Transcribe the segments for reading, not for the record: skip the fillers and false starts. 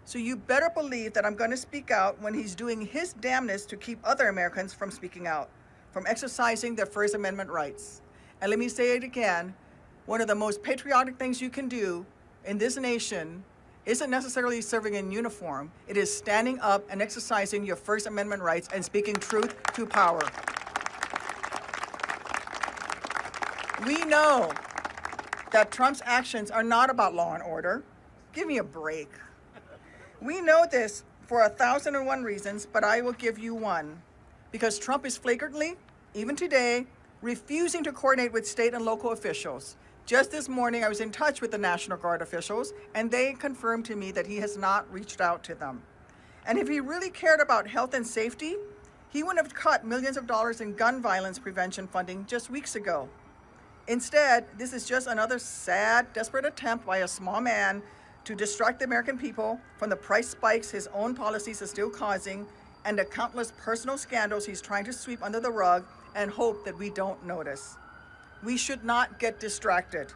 So you better believe that I'm going to speak out when he's doing his damnedest to keep other Americans from speaking out, from exercising their First Amendment rights. And let me say it again, one of the most patriotic things you can do in this nation isn't necessarily serving in uniform. It is standing up and exercising your First Amendment rights and speaking truth to power. We know that Trump's actions are not about law and order. Give me a break. We know this for 1,001 reasons, but I will give you one. Because Trump is flagrantly, even today, refusing to coordinate with state and local officials. Just this morning, I was in touch with the National Guard officials, and they confirmed to me that he has not reached out to them. And if he really cared about health and safety, he wouldn't have cut millions of dollars in gun violence prevention funding just weeks ago. Instead, this is just another sad, desperate attempt by a small man to distract the American people from the price spikes his own policies are still causing and the countless personal scandals he's trying to sweep under the rug and hope that we don't notice. We should not get distracted,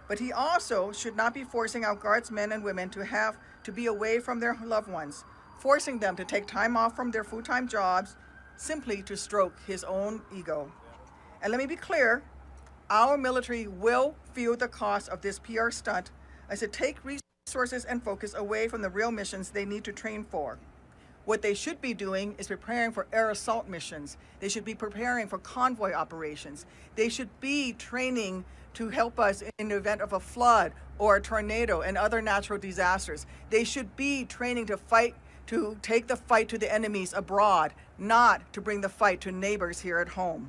but he also should not be forcing our guardsmen and women to have to be away from their loved ones, forcing them to take time off from their full-time jobs simply to stroke his own ego. And let me be clear, our military will feel the cost of this PR stunt as it takes resources and focus away from the real missions they need to train for. What they should be doing is preparing for air assault missions. They should be preparing for convoy operations. They should be training to help us in the event of a flood or a tornado and other natural disasters. They should be training to fight, to take the fight to the enemies abroad, not to bring the fight to neighbors here at home.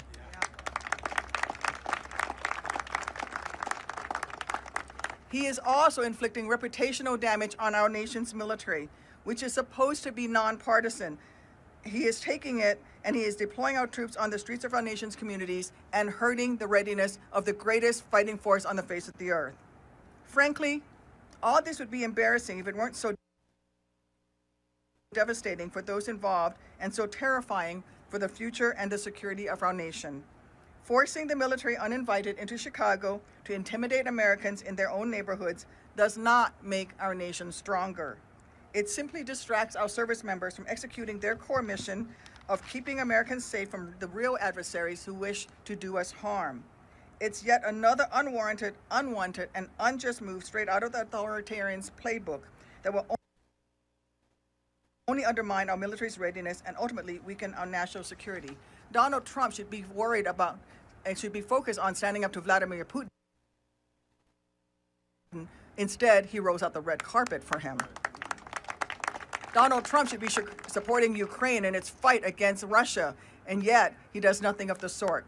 He is also inflicting reputational damage on our nation's military, which is supposed to be nonpartisan. He is taking it and he is deploying our troops on the streets of our nation's communities and hurting the readiness of the greatest fighting force on the face of the earth. Frankly, all this would be embarrassing if it weren't so devastating for those involved and so terrifying for the future and the security of our nation. Forcing the military uninvited into Chicago to intimidate Americans in their own neighborhoods does not make our nation stronger. It simply distracts our service members from executing their core mission of keeping Americans safe from the real adversaries who wish to do us harm. It's yet another unwarranted, unwanted, and unjust move straight out of the authoritarian's playbook that will only undermine our military's readiness and ultimately weaken our national security. Donald Trump should be worried about and should be focused on standing up to Vladimir Putin. Instead, he rolls out the red carpet for him. Donald Trump should be supporting Ukraine in its fight against Russia, and yet he does nothing of the sort.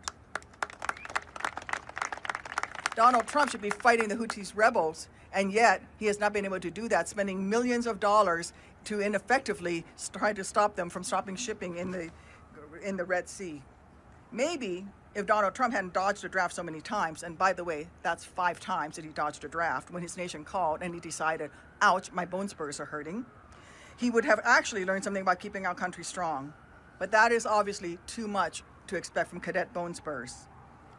Donald Trump should be fighting the Houthis rebels, and yet he has not been able to do that, spending millions of dollars to ineffectively try to stop them from stopping shipping in the Red Sea. Maybe if Donald Trump hadn't dodged a draft so many times, and by the way, that's 5 times that he dodged a draft when his nation called and he decided, ouch, my bone spurs are hurting, he would have actually learned something about keeping our country strong. But that is obviously too much to expect from Cadet Bone Spurs.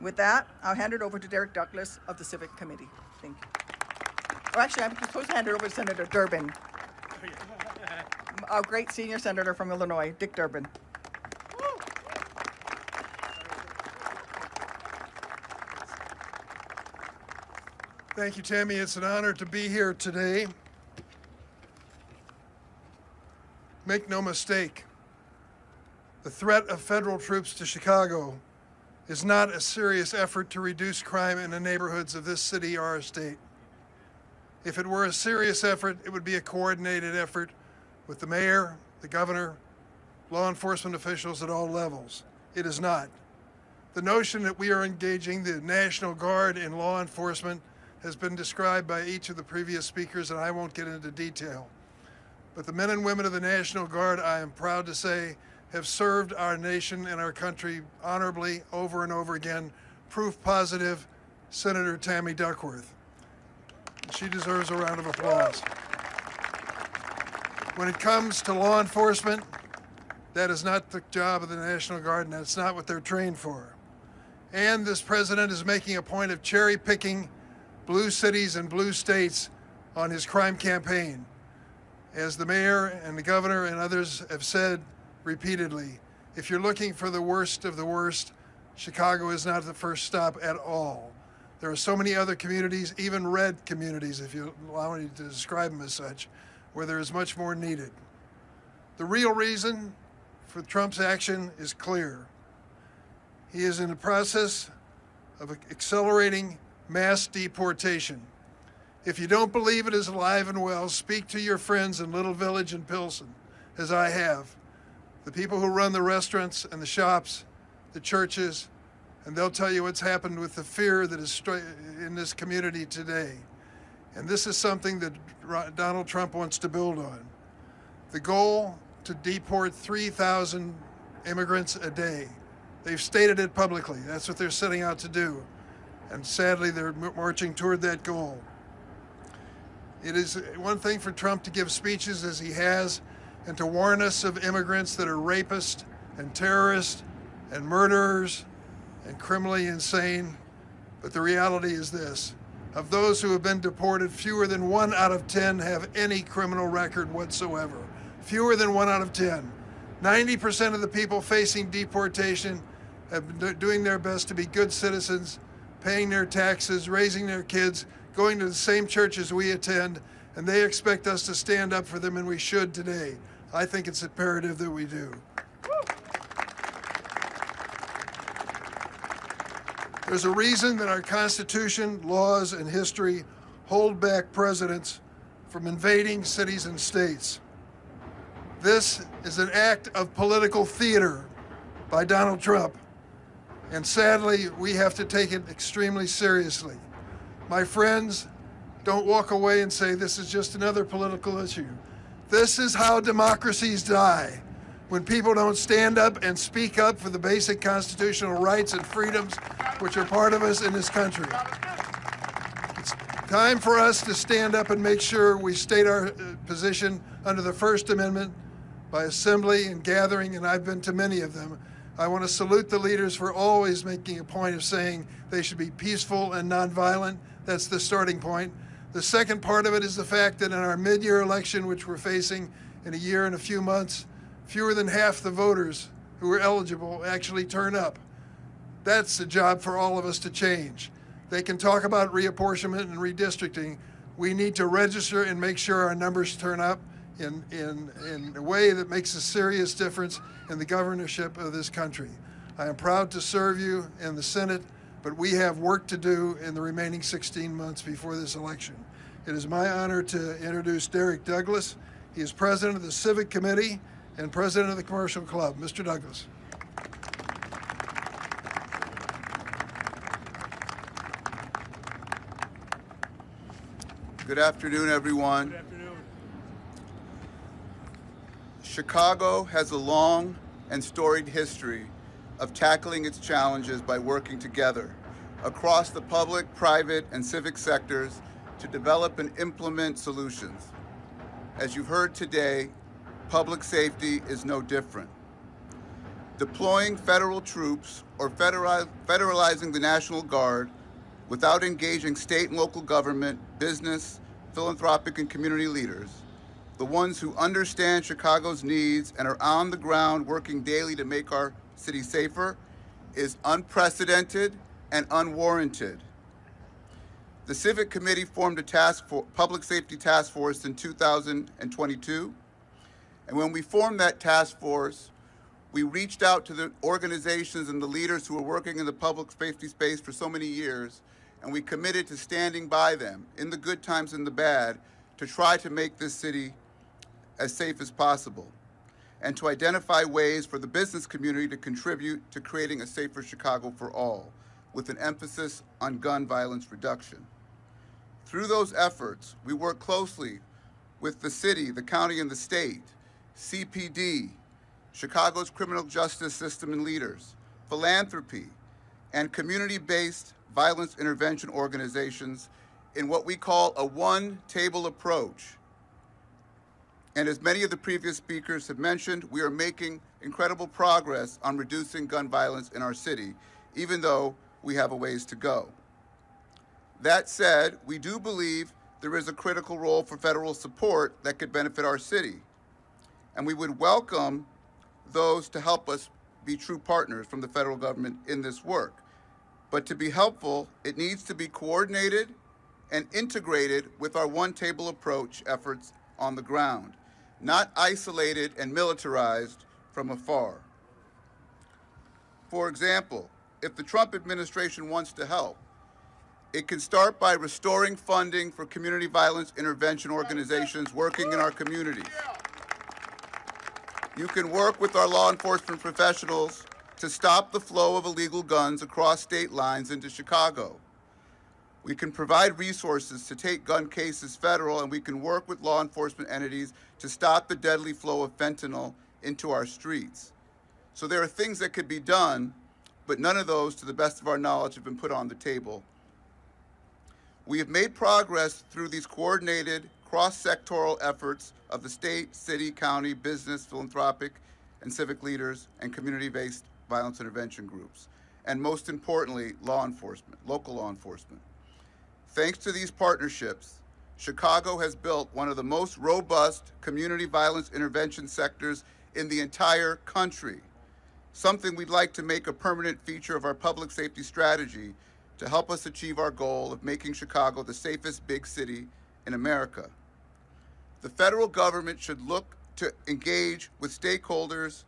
With that, I'll hand it over to Derek Douglas of the Civic Committee. Thank you. Or actually, I'm supposed to hand it over to Senator Durbin, our great senior senator from Illinois, Dick Durbin. Thank you, Tammy. It's an honor to be here today. Make no mistake, the threat of federal troops to Chicago is not a serious effort to reduce crime in the neighborhoods of this city or our state. If it were a serious effort, it would be a coordinated effort with the mayor, the governor, law enforcement officials at all levels. It is not. The notion that we are engaging the National Guard in law enforcement has been described by each of the previous speakers, and I won't get into detail. But the men and women of the National Guard, I am proud to say, have served our nation and our country honorably over and over again. Proof positive, Senator Tammy Duckworth. She deserves a round of applause. When it comes to law enforcement, that is not the job of the National Guard, and that's not what they're trained for. And this president is making a point of cherry-picking blue cities and blue states on his crime campaign. As the mayor and the governor and others have said repeatedly, if you're looking for the worst of the worst, Chicago is not the first stop at all. There are so many other communities, even red communities, if you allow me to describe them as such, where there is much more needed. The real reason for Trump's action is clear. He is in the process of accelerating mass deportation. If you don't believe it is alive and well, speak to your friends in Little Village and Pilsen, as I have, the people who run the restaurants and the shops, the churches, and they'll tell you what's happened with the fear that is in this community today. And this is something that Donald Trump wants to build on. The goal to deport 3,000 immigrants a day. They've stated it publicly. That's what they're setting out to do. And sadly, they're marching toward that goal. It is one thing for Trump to give speeches as he has and to warn us of immigrants that are rapists and terrorists and murderers and criminally insane. But the reality is this: of those who have been deported, fewer than 1 out of 10 have any criminal record whatsoever. Fewer than 1 out of 10. 90% of the people facing deportation have been doing their best to be good citizens, paying their taxes, raising their kids, going to the same churches we attend, and they expect us to stand up for them, and we should today. I think it's imperative that we do. There's a reason that our Constitution, laws, and history hold back presidents from invading cities and states. This is an act of political theater by Donald Trump, and sadly, we have to take it extremely seriously. My friends, don't walk away and say this is just another political issue. This is how democracies die, when people don't stand up and speak up for the basic constitutional rights and freedoms which are part of us in this country. It's time for us to stand up and make sure we state our position under the First Amendment by assembly and gathering, and I've been to many of them. I want to salute the leaders for always making a point of saying they should be peaceful and nonviolent. That's the starting point. The second part of it is the fact that in our mid-year election, which we're facing in a year and a few months, fewer than half the voters who are eligible actually turn up. That's the job for all of us to change. They can talk about reapportionment and redistricting. We need to register and make sure our numbers turn up in a way that makes a serious difference in the governorship of this country. I am proud to serve you in the Senate, but we have work to do in the remaining 16 months before this election. It is my honor to introduce Derek Douglas. He is president of the Civic Committee and president of the Commercial Club. Mr. Douglas. Good afternoon, everyone. Good afternoon. Chicago has a long and storied history of tackling its challenges by working together across the public, private, and civic sectors to develop and implement solutions. As you've heard today, public safety is no different. Deploying federal troops or federalizing the National Guard without engaging state and local government, business, philanthropic, and community leaders, the ones who understand Chicago's needs and are on the ground working daily to make our city safer, is unprecedented and unwarranted. The Civic Committee formed a public safety task force in 2022. And when we formed that task force, we reached out to the organizations and the leaders who are working in the public safety space for so many years, and we committed to standing by them in the good times and the bad to try to make this city as safe as possible and to identify ways for the business community to contribute to creating a safer Chicago for all, with an emphasis on gun violence reduction. Through those efforts, we work closely with the city, the county, and the state, CPD, Chicago's criminal justice system and leaders, philanthropy, and community-based violence intervention organizations in what we call a one-table approach. And as many of the previous speakers have mentioned, we are making incredible progress on reducing gun violence in our city, even though we have a ways to go. That said, we do believe there is a critical role for federal support that could benefit our city. And we would welcome those to help us be true partners from the federal government in this work. But to be helpful, it needs to be coordinated and integrated with our one-table approach efforts on the ground, not isolated and militarized from afar. For example, if the Trump administration wants to help, it can start by restoring funding for community violence intervention organizations working in our communities. You can work with our law enforcement professionals to stop the flow of illegal guns across state lines into Chicago. We can provide resources to take gun cases federal, and we can work with law enforcement entities to stop the deadly flow of fentanyl into our streets. So there are things that could be done, but none of those, to the best of our knowledge, have been put on the table. We have made progress through these coordinated, cross-sectoral efforts of the state, city, county, business, philanthropic, and civic leaders, and community-based violence intervention groups, and most importantly, law enforcement, local law enforcement. Thanks to these partnerships, Chicago has built one of the most robust community violence intervention sectors in the entire country, something we'd like to make a permanent feature of our public safety strategy to help us achieve our goal of making Chicago the safest big city in America. The federal government should look to engage with stakeholders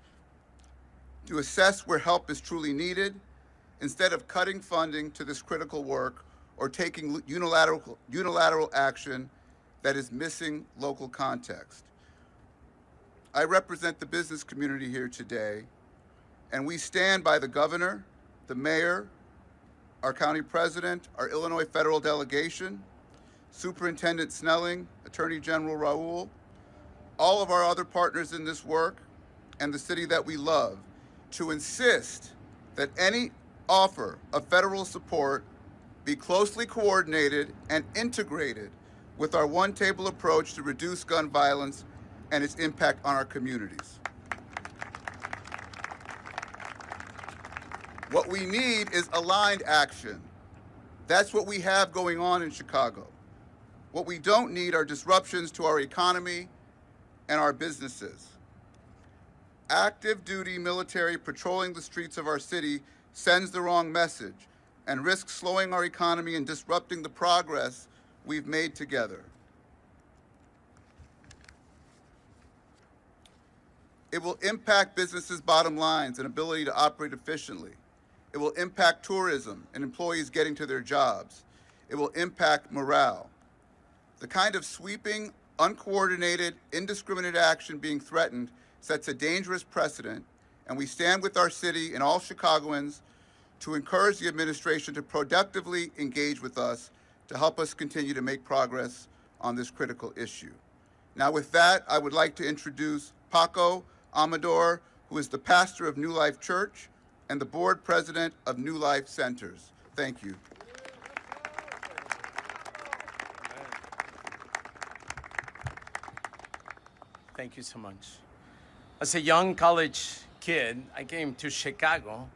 to assess where help is truly needed, instead of cutting funding to this critical work or taking unilateral action that is missing local context. I represent the business community here today, and we stand by the governor, the mayor, our county president, our Illinois federal delegation, Superintendent Snelling, Attorney General Raoul, all of our other partners in this work, and the city that we love, to insist that any offer of federal support be closely coordinated and integrated with our one-table approach to reduce gun violence and its impact on our communities. What we need is aligned action. That's what we have going on in Chicago. What we don't need are disruptions to our economy and our businesses. Active duty military patrolling the streets of our city sends the wrong message and risks slowing our economy and disrupting the progress we've made together. It will impact businesses' bottom lines and ability to operate efficiently. It will impact tourism and employees getting to their jobs. It will impact morale. The kind of sweeping, uncoordinated, indiscriminate action being threatened sets a dangerous precedent, and we stand with our city and all Chicagoans to encourage the administration to productively engage with us to help us continue to make progress on this critical issue. Now with that, I would like to introduce Paco Amador, who is the pastor of New Life Church and the board president of New Life Centers. Thank you. Thank you so much. As a young college kid, I came to Chicago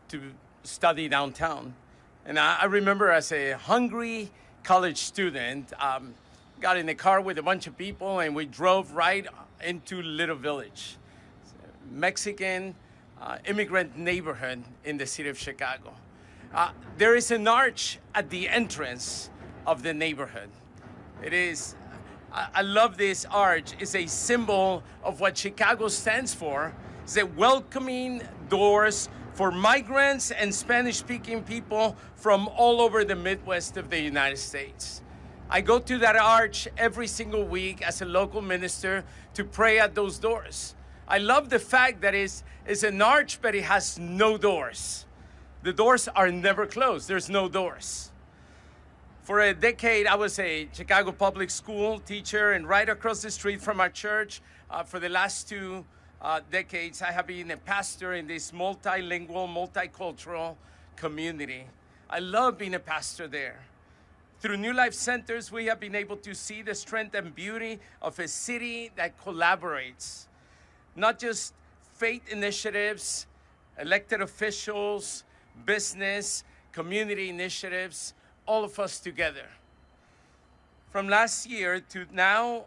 to study downtown. And I remember as a hungry college student, got in a car with a bunch of people and we drove right into Little Village, Mexican immigrant neighborhood in the city of Chicago. There is an arch at the entrance of the neighborhood. It is, I love this arch. It's a symbol of what Chicago stands for. It's a welcoming doors for migrants and Spanish-speaking people from all over the Midwest of the United States. I go to that arch every single week as a local minister to pray at those doors. I love the fact that it's an arch, but it has no doors. The doors are never closed. There's no doors. For a decade, I was a Chicago public school teacher, and right across the street from our church, for the last two decades, I have been a pastor in this multilingual, multicultural community. I love being a pastor there. Through New Life Centers, we have been able to see the strength and beauty of a city that collaborates. Not just faith initiatives, elected officials, business, community initiatives, all of us together. From last year to now,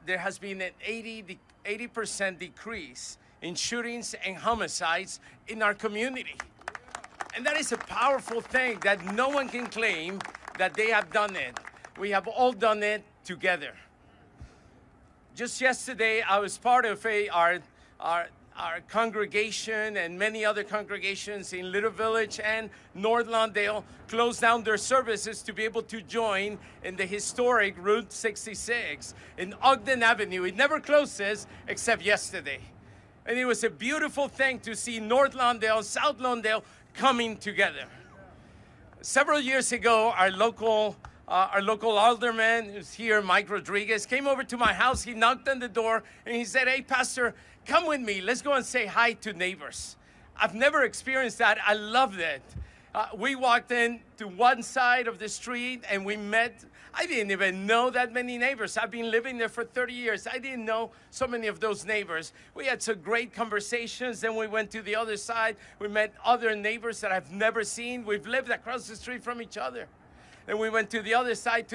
there has been an 80% decrease in shootings and homicides in our community. And that is a powerful thing that no one can claim that they have done it. We have all done it together. Just yesterday, I was part of our congregation, and many other congregations in Little Village and North Lawndale closed down their services to be able to join in the historic Route 66 in Ogden Avenue. It never closes except yesterday. And it was a beautiful thing to see North Lawndale, South Lawndale coming together. Several years ago, our local alderman who's here, Mike Rodriguez, came over to my house. He knocked on the door and he said, "Hey, Pastor, come with me. Let's go and say hi to neighbors." I've never experienced that. I loved it. We walked in to one side of the street and we met. I didn't even know that many neighbors. I've been living there for 30 years. I didn't know so many of those neighbors. We had some great conversations. Then we went to the other side. We met other neighbors that I've never seen. We've lived across the street from each other. And we went to the other side.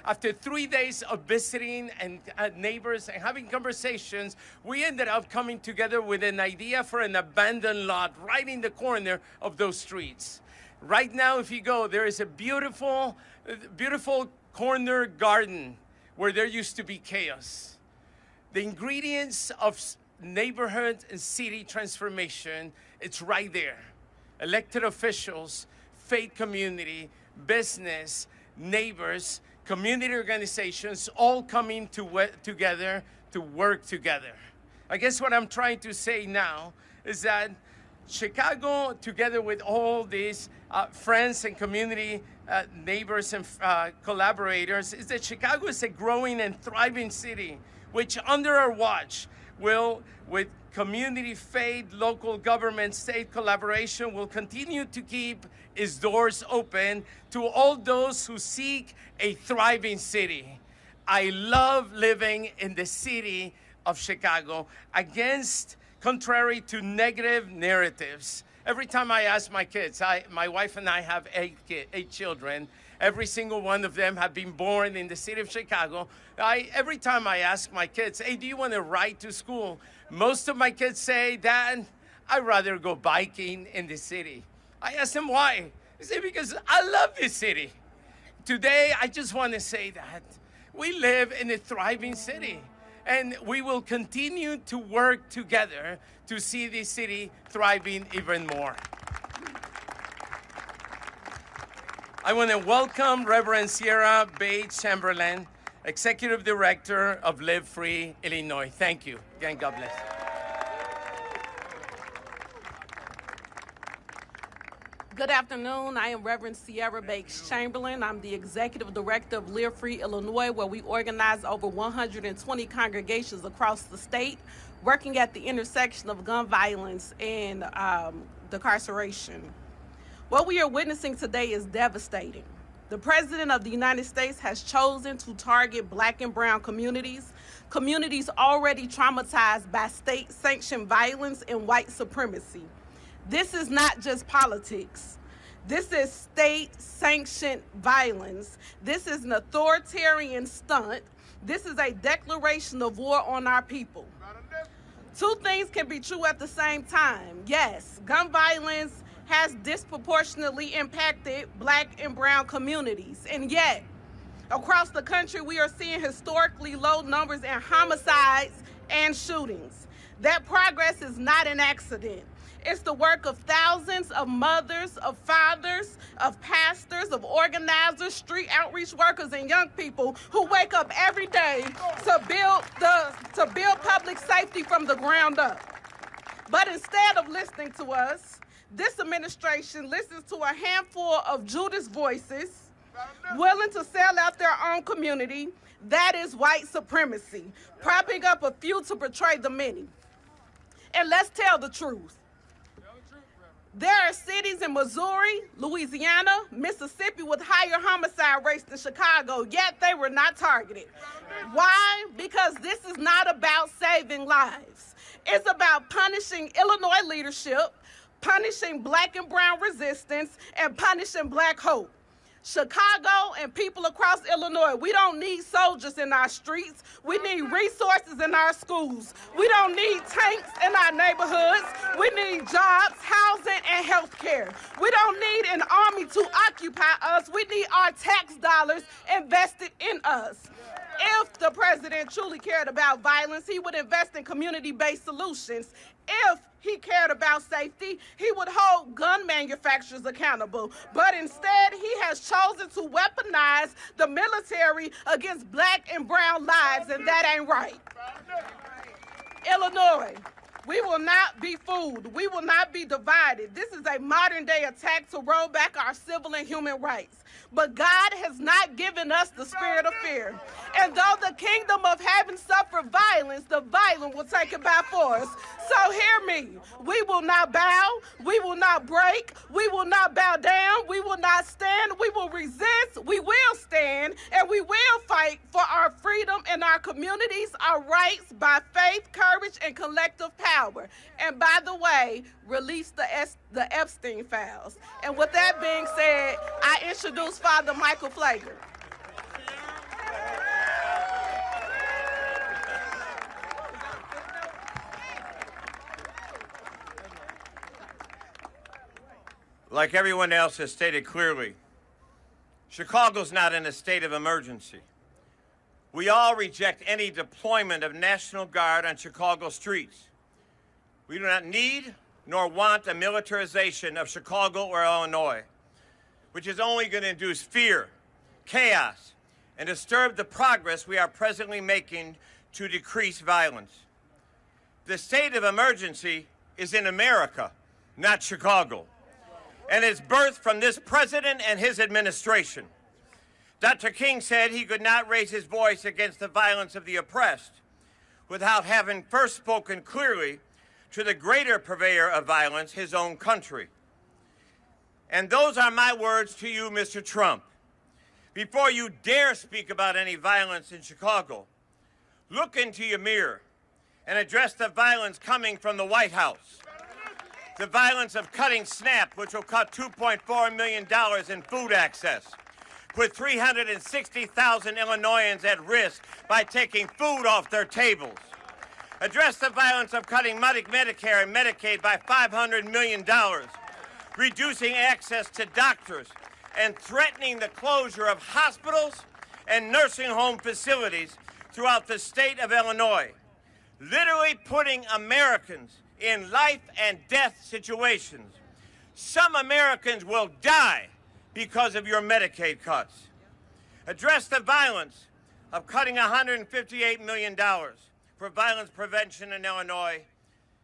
After 3 days of visiting and neighbors and having conversations, we ended up coming together with an idea for an abandoned lot right in the corner of those streets. Right now, if you go, there is a beautiful corner garden where there used to be chaos. The ingredients of neighborhood and city transformation, it's right there. Elected officials, faith community, business, neighbors, community organizations, all coming together to work together. I guess what I'm trying to say now is that Chicago, together with all these friends and community neighbors and collaborators, is that Chicago is a growing and thriving city, which under our watch will, with community, faith, local government, state collaboration, will continue to keep its doors open to all those who seek a thriving city. I love living in the city of Chicago, contrary to negative narratives. Every time I ask my kids, my wife and I have eight children. Every single one of them have been born in the city of Chicago. Every time I ask my kids, "Hey, do you want to ride to school?" Most of my kids say, "Dad, I'd rather go biking in the city." I ask them why. They say, "Because I love this city." Today, I just want to say that we live in a thriving city, and we will continue to work together to see this city thriving even more. I want to welcome Reverend Sierra Bates Chamberlain, Executive Director of Live Free Illinois. Thank you. Again, God bless. Good afternoon. I am Reverend Sierra Bates Chamberlain. I'm the Executive Director of Live Free Illinois, where we organize over 120 congregations across the state, working at the intersection of gun violence and decarceration. What we are witnessing today is devastating. The President of the United States has chosen to target Black and brown communities already traumatized by state-sanctioned violence and white supremacy. This is not just politics. This is state-sanctioned violence. This is an authoritarian stunt. This is a declaration of war on our people. Two things can be true at the same time. Yes, gun violence has disproportionately impacted Black and brown communities. And yet, across the country, we are seeing historically low numbers in homicides and shootings. That progress is not an accident. It's the work of thousands of mothers, of fathers, of pastors, of organizers, street outreach workers, and young people who wake up every day to build public safety from the ground up. But instead of listening to us, this administration listens to a handful of Judas voices willing to sell out their own community. That is white supremacy, propping up a few to betray the many. And let's tell the truth. There are cities in Missouri, Louisiana, Mississippi with higher homicide rates than Chicago, yet they were not targeted. Why? Because this is not about saving lives. It's about punishing Illinois leadership, punishing Black and brown resistance, and punishing Black hope. Chicago and people across Illinois, we don't need soldiers in our streets. We need resources in our schools. We don't need tanks in our neighborhoods. We need jobs, housing, and health care. We don't need an army to occupy us. We need our tax dollars invested in us. If the president truly cared about violence, he would invest in community-based solutions. If he cared about safety, he would hold gun manufacturers accountable. But instead, he has chosen to weaponize the military against black and brown lives, and that ain't right. Illinois, we will not be fooled. We will not be divided. This is a modern-day attack to roll back our civil and human rights. But God has not given us the spirit of fear. And though the kingdom of heaven suffered violence, the violent will take it by force. So hear me. We will not bow. We will not break. We will not bow down. We will not stand. We will resist. We will stand. And we will fight for our freedom and our communities, our rights by faith, courage, and collective power. And by the way, release the Epstein files. And with that being said, I introduce Father Michael Flager. Like everyone else has stated clearly, Chicago's not in a state of emergency. We all reject any deployment of National Guard on Chicago streets. We do not need nor want a militarization of Chicago or Illinois, which is only going to induce fear, chaos, and disturb the progress we are presently making to decrease violence. The state of emergency is in America, not Chicago, and is birthed from this president and his administration. Dr. King said he could not raise his voice against the violence of the oppressed without having first spoken clearly to the greater purveyor of violence, his own country. And those are my words to you, Mr. Trump. Before you dare speak about any violence in Chicago, look into your mirror and address the violence coming from the White House. The violence of cutting SNAP, which will cut $2.4 million in food access, put 360,000 Illinoisans at risk by taking food off their tables. Address the violence of cutting Medicare and Medicaid by $500 million, reducing access to doctors, and threatening the closure of hospitals and nursing home facilities throughout the state of Illinois, literally putting Americans in life and death situations. Some Americans will die because of your Medicaid cuts. Address the violence of cutting $158 million for violence prevention in Illinois.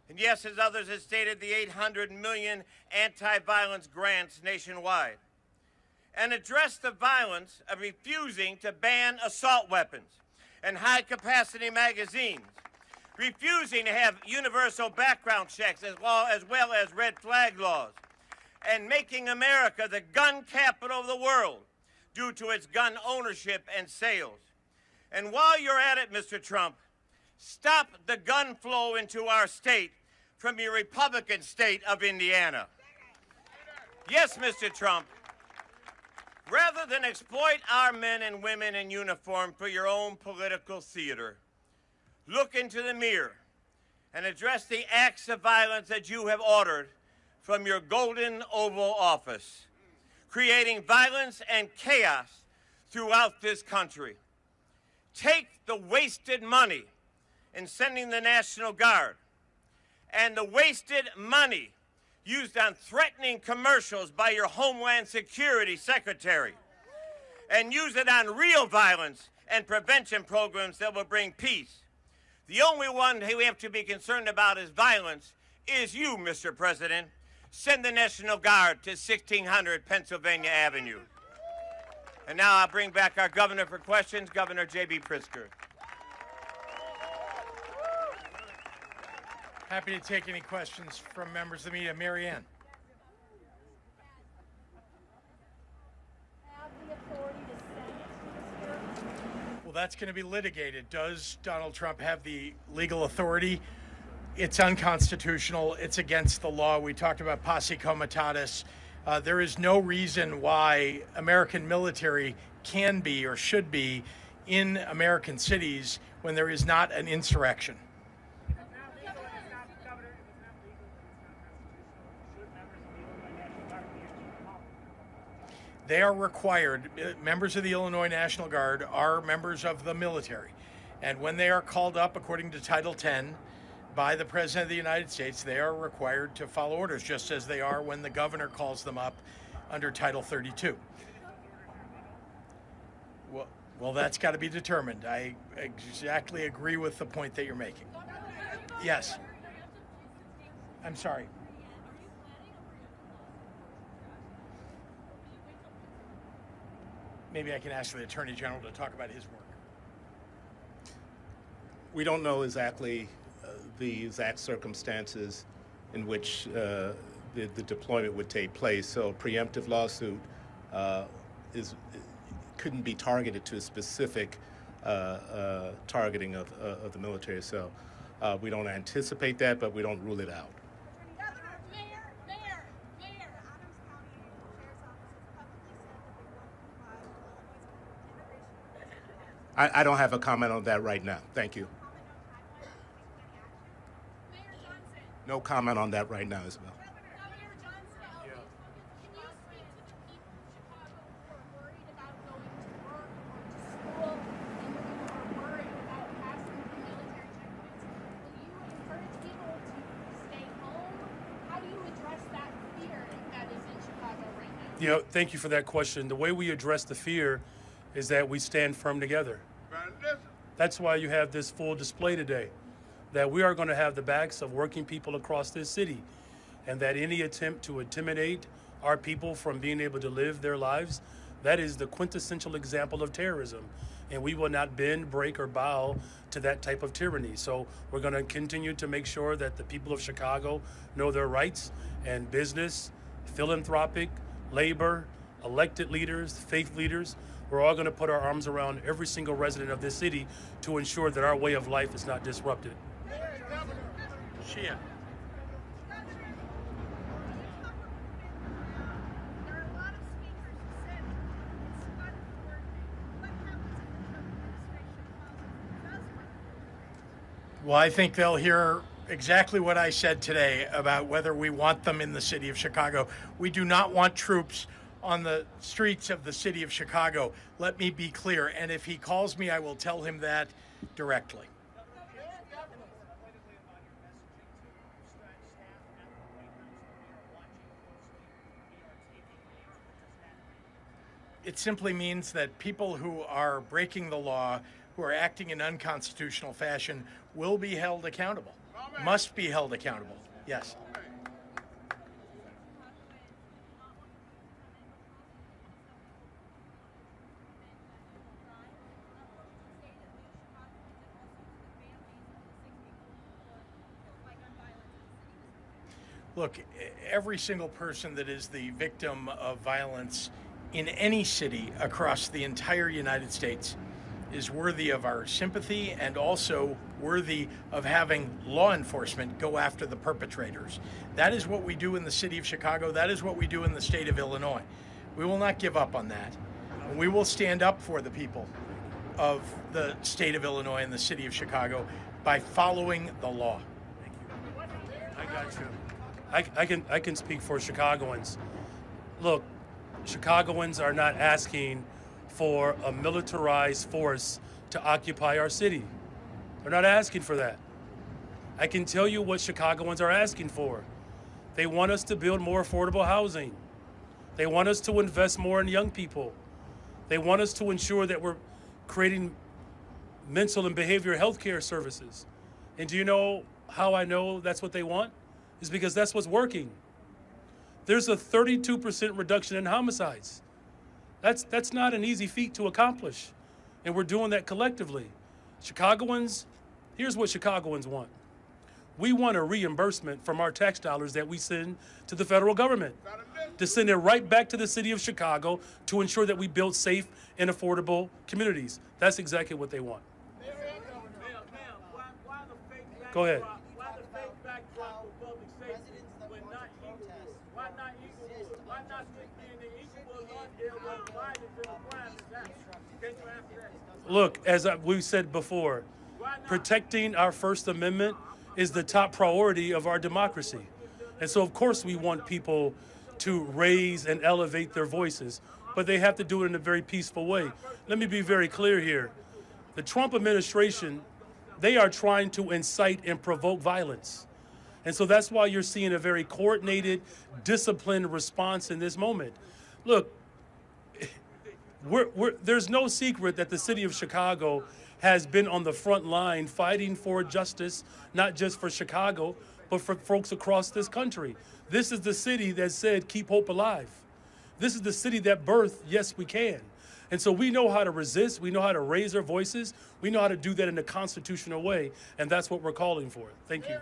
And yes, as others have stated, the $800 million anti-violence grants nationwide. And address the violence of refusing to ban assault weapons and high-capacity magazines, refusing to have universal background checks as well as red flag laws, and making America the gun capital of the world due to its gun ownership and sales. And while you're at it, Mr. Trump, stop the gun flow into our state from your Republican state of Indiana. Yes, Mr. Trump, rather than exploit our men and women in uniform for your own political theater, look into the mirror and address the acts of violence that you have ordered from your golden Oval Office, creating violence and chaos throughout this country. Take the wasted money in sending the National Guard and the wasted money used on threatening commercials by your Homeland Security Secretary, and use it on real violence and prevention programs that will bring peace. The only one we have to be concerned about is violence is you, Mr. President. Send the National Guard to 1600 Pennsylvania Avenue. And now I'll bring back our governor for questions, Governor JB Pritzker. Happy to take any questions from members of the media. Mary Ann. Well, that's going to be litigated. Does Donald Trump have the legal authority? It's unconstitutional. It's against the law. We talked about posse comitatus. There is no reason why American military can be or should be in American cities when there is not an insurrection. They are required, members of the Illinois National Guard are members of the military. And when they are called up according to Title 10 by the President of the United States, they are required to follow orders, just as they are when the governor calls them up under Title 32. Well, that's got to be determined. I exactly agree with the point that you're making. Yes. I'm sorry. Maybe I can ask the Attorney General to talk about his work. We don't know exactly the exact circumstances in which the deployment would take place. So a preemptive lawsuit couldn't be targeted to a specific targeting of the military. So we don't anticipate that, but we don't rule it out. I don't have a comment on that right now. Thank you. No comment on that right now, Isabel. You know, thank you for that question. The way we address the fear is that we stand firm together. That's why you have this full display today, that we are going to have the backs of working people across this city, and that any attempt to intimidate our people from being able to live their lives, that is the quintessential example of terrorism. And we will not bend, break, or bow to that type of tyranny. So we're going to continue to make sure that the people of Chicago know their rights, and business, philanthropic, labor, elected leaders, faith leaders. We're all going to put our arms around every single resident of this city to ensure that our way of life is not disrupted. Shia. Well, I think they'll hear exactly what I said today about whether we want them in the city of Chicago. We do not want troops on the streets of the city of Chicago. Let me be clear. And if he calls me, I will tell him that directly. It simply means that people who are breaking the law, who are acting in unconstitutional fashion, will be held accountable, must be held accountable. Yes. Look, every single person that is the victim of violence in any city across the entire United States is worthy of our sympathy and also worthy of having law enforcement go after the perpetrators. That is what we do in the city of Chicago. That is what we do in the state of Illinois. We will not give up on that. And we will stand up for the people of the state of Illinois and the city of Chicago by following the law. Thank you. I got you. I can speak for Chicagoans. Look, Chicagoans are not asking for a militarized force to occupy our city. They're not asking for that. I can tell you what Chicagoans are asking for. They want us to build more affordable housing. They want us to invest more in young people. They want us to ensure that we're creating mental and behavioral health care services. And do you know how I know that's what they want? It's because that's what's working. There's a 32% reduction in homicides. That's not an easy feat to accomplish. And we're doing that collectively. Chicagoans, here's what Chicagoans want. We want a reimbursement from our tax dollars that we send to the federal government, to send it right back to the city of Chicago to ensure that we build safe and affordable communities. That's exactly what they want. Go ahead. Why the fake backdrop of public safety when not equal? Why Look, as we've said before, protecting our First Amendment is the top priority of our democracy. And so, of course, we want people to raise and elevate their voices, but they have to do it in a very peaceful way. Let me be very clear here. The Trump administration, they are trying to incite and provoke violence. And so that's why you're seeing a very coordinated, disciplined response in this moment. Look, there's no secret that the city of Chicago has been on the front line fighting for justice, not just for Chicago, but for folks across this country. This is the city that said, keep hope alive. This is the city that birthed, yes, we can. And so we know how to resist, we know how to raise our voices, we know how to do that in a constitutional way, and that's what we're calling for. Thank you.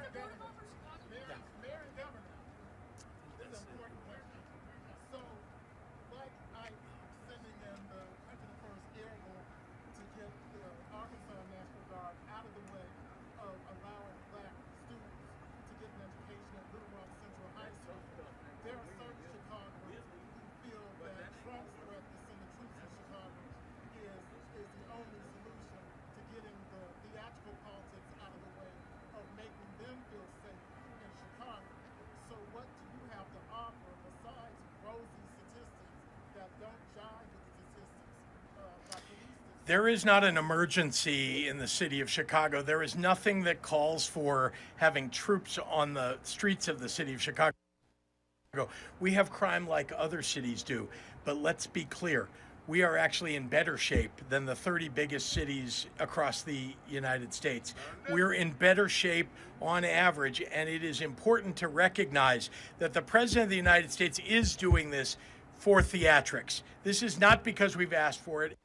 There is not an emergency in the city of Chicago. There is nothing that calls for having troops on the streets of the city of Chicago. We have crime like other cities do, but let's be clear. We are actually in better shape than the 30 biggest cities across the United States. We're in better shape on average, and it is important to recognize that the President of the United States is doing this for theatrics. This is not because we've asked for it.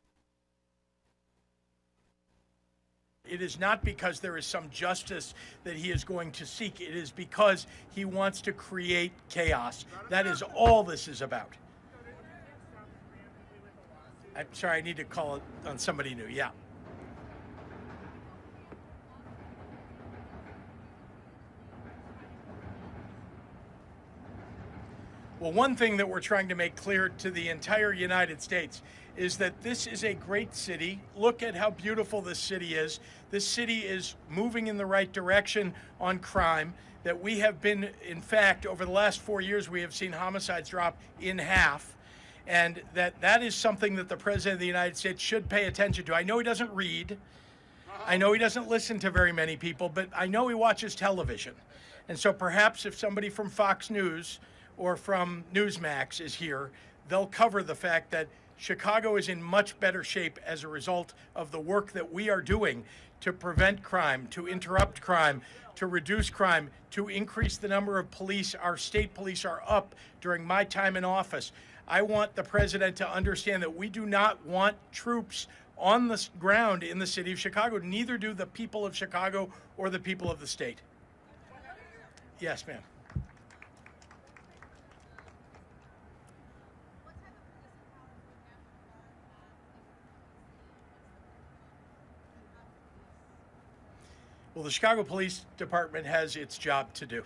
It is not because there is some justice that he is going to seek. It is because he wants to create chaos. That is all this is about. I'm sorry, I need to call it on somebody new. Yeah. Well, one thing that we're trying to make clear to the entire United States is that this is a great city. Look at how beautiful this city is. This city is moving in the right direction on crime. That we have been, in fact, over the last 4 years, we have seen homicides drop in half. And that is something that the President of the United States should pay attention to. I know he doesn't read. I know he doesn't listen to very many people, but I know he watches television. And so perhaps if somebody from Fox News or from Newsmax is here, they'll cover the fact that Chicago is in much better shape as a result of the work that we are doing to prevent crime, to interrupt crime, to reduce crime, to increase the number of police. Our state police are up during my time in office. I want the president to understand that we do not want troops on the ground in the city of Chicago. Neither do the people of Chicago or the people of the state. Yes, ma'am. Well, the Chicago Police Department has its job to do.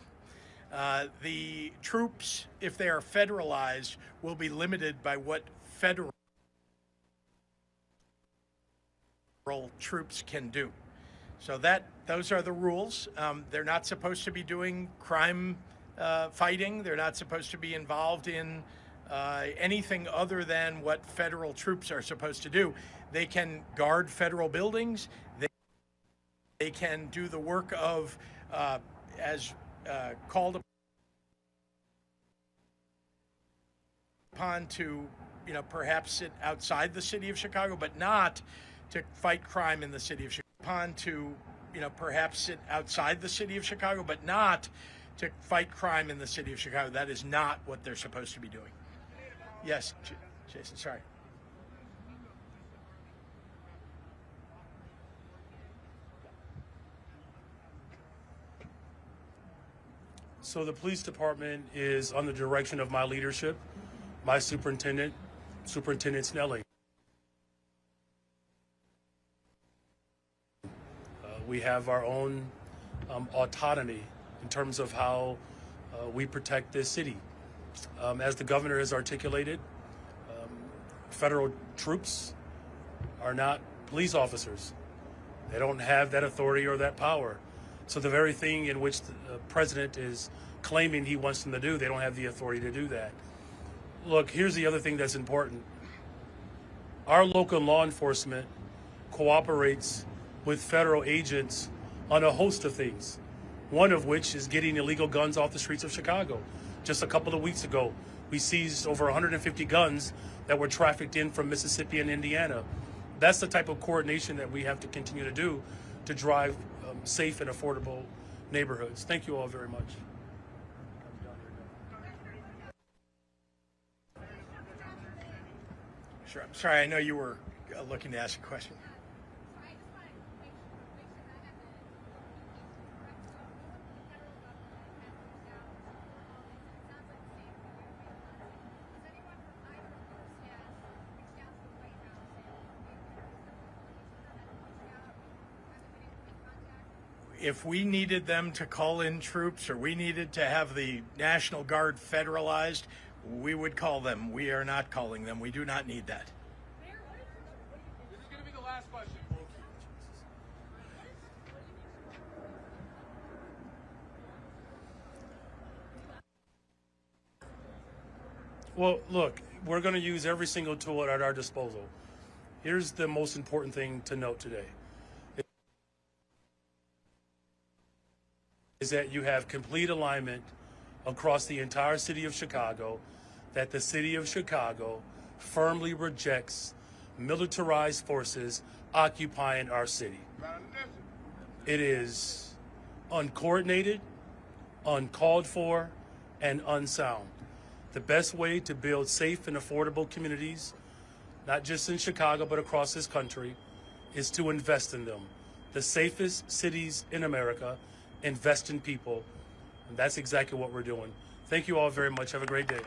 The troops, if they are federalized, will be limited by what federal troops can do. So those are the rules. They're not supposed to be doing crime fighting. They're not supposed to be involved in anything other than what federal troops are supposed to do. They can guard federal buildings. They can do the work of, as called upon to, perhaps sit outside the city of Chicago, but not to fight crime in the city of Chicago. Upon to, perhaps sit outside the city of Chicago, but not to fight crime in the city of Chicago. That is not what they're supposed to be doing. Yes, Jason, sorry. So the police department is under the direction of my leadership, my Superintendent Snelling. We have our own autonomy in terms of how we protect this city. As the governor has articulated, federal troops are not police officers. They don't have that authority or that power. So the very thing in which the president is claiming he wants them to do, they don't have the authority to do that. Look, here's the other thing that's important. Our local law enforcement cooperates with federal agents on a host of things, one of which is getting illegal guns off the streets of Chicago. Just a couple of weeks ago, we seized over 150 guns that were trafficked in from Mississippi and Indiana. That's the type of coordination that we have to continue to do to drive safe and affordable neighborhoods. Thank you all very much. Sure. I'm sorry, I know you were looking to ask a question. If we needed them to call in troops or we needed to have the National Guard federalized, we would call them. We are not calling them. We do not need that. This is going to be the last question. Well, look, we're going to use every single tool at our disposal. Here's the most important thing to note today. Is that you have complete alignment across the entire city of Chicago, that the city of Chicago firmly rejects militarized forces occupying our city. It is uncoordinated, uncalled for, and unsound. The best way to build safe and affordable communities, not just in Chicago, but across this country, is to invest in them. The safest cities in America invest in people, and that's exactly what we're doing. Thank you all very much. Have a great day.